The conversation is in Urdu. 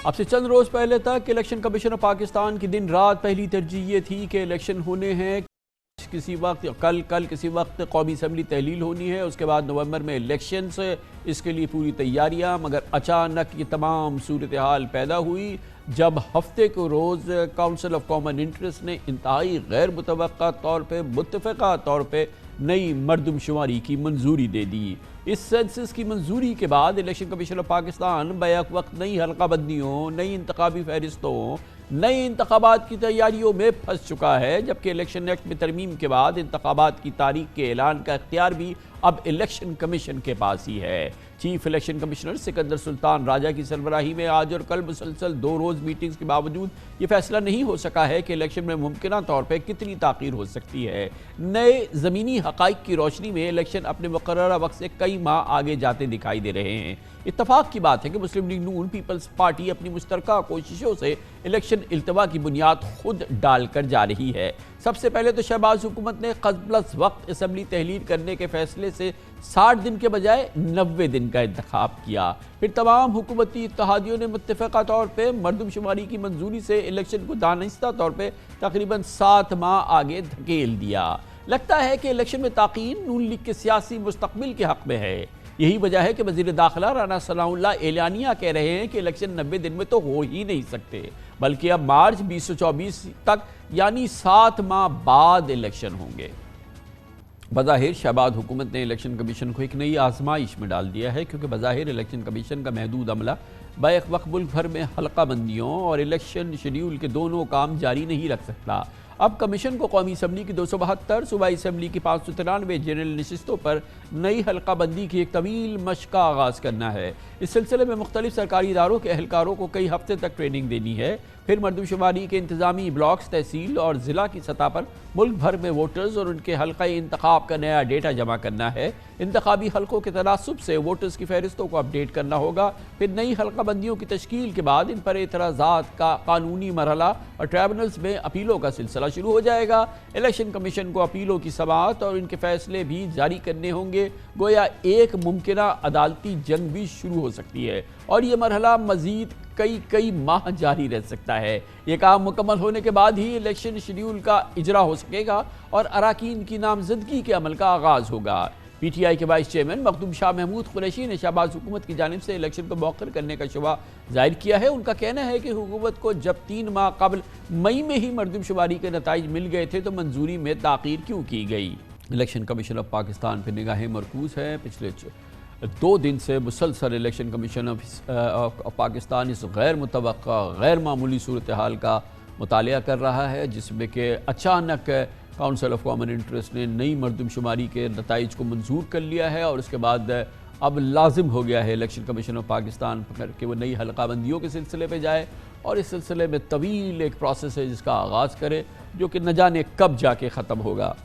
اب سے چند روز پہلے تک الیکشن کمیشن آف پاکستان کی دن رات پہلی ترجیح یہ تھی کہ الیکشن ہونے ہیں کسی وقت، کل کسی وقت قومی اسمبلی تحلیل ہونی ہے، اس کے بعد نومبر میں الیکشنز، اس کے لیے پوری تیاریاں، مگر اچانک یہ تمام صورتحال پیدا ہوئی جب ہفتے کو روز کونسل آف کامن انٹرسٹ نے انتہائی غیر متوقع طور پہ متفقہ طور پہ نئی مردم شماری کی منظوری دے دی۔ اس سینسس کی منظوری کے بعد election commission of Pakistan back وقت نئی حلقہ بندیوں، نئی انتخابی فہرستوں، نئے انتخابات کی تیاریوں میں پھنس چکا ہے، جبکہ الیکشن ایکٹ میں ترمیم کے بعد انتخابات کی تاریخ کے اعلان کا اختیار بھی اب الیکشن کمیشن کے پاس ہی ہے۔ چیف الیکشن کمشنر سکندر سلطان راجہ کی سربراہی میں آج اور کل مسلسل 2 روز میٹنگز کے باوجود یہ فیصلہ نہیں ہو سکا ہے کہ الیکشن میں ممکنہ طور پہ کتنی تاخیر ہو سکتی ہے۔ نئے زمینی حقائق کی روشنی میں الیکشن اپنے مقررہ وقت سے کئی ماہ آگے جاتے دکھائی دے رہے ہیں۔ اتفاق کی بات ہے کہ مسلم لیگ نون پیپلز پارٹی اپنی مشترکہ کوششوں سے الیکشن التوا کی بنیاد خود ڈال کر جا رہی ہے۔ سب سے پہلے تو شہباز حکومت نے قبل از وقت اسمبلی تحلیل کرنے کے فیصلے سے 60 دن کے بجائے 90 دن کا انتخاب کیا۔ پھر تمام حکومتی اتحادیوں نے متفقہ طور پہ مردم شماری کی منظوری سے الیکشن کو دانستہ طور پہ تقریباً 7 ماہ آگے دھکیل دیا۔ لگتا ہے کہ الیکشن میں تاخیر نون لیگ کے سیاسی مستقبل کے حق میں ہے۔ یہی وجہ ہے کہ وزیر داخلہ رانا ثناء اللہ اعلانیہ کہہ رہے ہیں کہ الیکشن 90 دن میں تو ہو ہی نہیں سکتے، بلکہ اب مارچ 2024 تک یعنی 7 ماہ بعد الیکشن ہوں گے۔ بظاہر شہباز حکومت نے الیکشن کمیشن کو ایک نئی آزمائش میں ڈال دیا ہے، کیونکہ بظاہر الیکشن کمیشن کا محدود عملہ بیک وقت ملک بھر میں حلقہ بندیوں اور الیکشن شیڈیول کے دونوں کام جاری نہیں رکھ سکتا۔ اب کمیشن کو قومی اسمبلی کی 272، صوبائی اسمبلی کی 593 جنرل نشستوں پر نئی حلقہ بندی کی ایک طویل مشق کا آغاز کرنا ہے۔ اس سلسلے میں مختلف سرکاری اداروں کے اہلکاروں کو کئی ہفتے تک ٹریننگ دینی ہے۔ پھر مردم شماری کے انتظامی بلاکس، تحصیل اور ضلع کی سطح پر ملک بھر میں ووٹرز اور ان کے حلقہ انتخاب کا نیا ڈیٹا جمع کرنا ہے۔ انتخابی حلقوں کے تناسب سے ووٹرز کی فہرستوں کو اپڈیٹ کرنا ہوگا۔ پھر نئی حلقہ بندیوں کی تشکیل کے بعد ان پر اعتراضات کا قانونی مرحلہ اور ٹریبونلز میں اپیلوں کا سلسلہ شروع ہو جائے گا۔ الیکشن کمیشن کو اپیلوں کی سماعت اور ان کے فیصلے بھی جاری کرنے ہوں گے، گویا ایک ممکنہ عدالتی جنگ بھی شروع ہو سکتی ہے، اور یہ مرحلہ مزید کئی ماہ جاری رہ سکتا ہے۔ یہ کام مکمل ہونے کے بعد ہی الیکشن شیڈیول کا اجرا ہو سکے گا اور اراکین کی نامزدگی کے عمل کا آغاز ہوگا۔ پی ٹی آئی کے وائس چیئرمین مخدوم شاہ محمود قریشی نے شہباز حکومت کی جانب سے الیکشن کو مؤخر کرنے کا شبہ ظاہر کیا ہے۔ ان کا کہنا ہے کہ حکومت کو جب 3 ماہ قبل مئی میں ہی مردم شماری کے نتائج مل گئے تھے تو منظوری میں تاخیر کیوں کی گئی۔ الیکشن کمیشن آف پاکستان پہ نگاہیں مرکوز ہے۔ پچھلے 2 دن سے مسلسل الیکشن کمیشن آف پاکستان اس غیر متوقع، غیر معمولی صورتحال کا مطالعہ کر رہا ہے، جس میں کہ اچانک کونسل آف کامن انٹرسٹ نے نئی مردم شماری کے نتائج کو منظور کر لیا ہے، اور اس کے بعد اب لازم ہو گیا ہے الیکشن کمیشن آف پاکستان پر کہ وہ نئی حلقہ بندیوں کے سلسلے پہ جائے، اور اس سلسلے میں طویل ایک پروسیس ہے جس کا آغاز کرے، جو کہ نہ جانے کب جا کے ختم ہوگا۔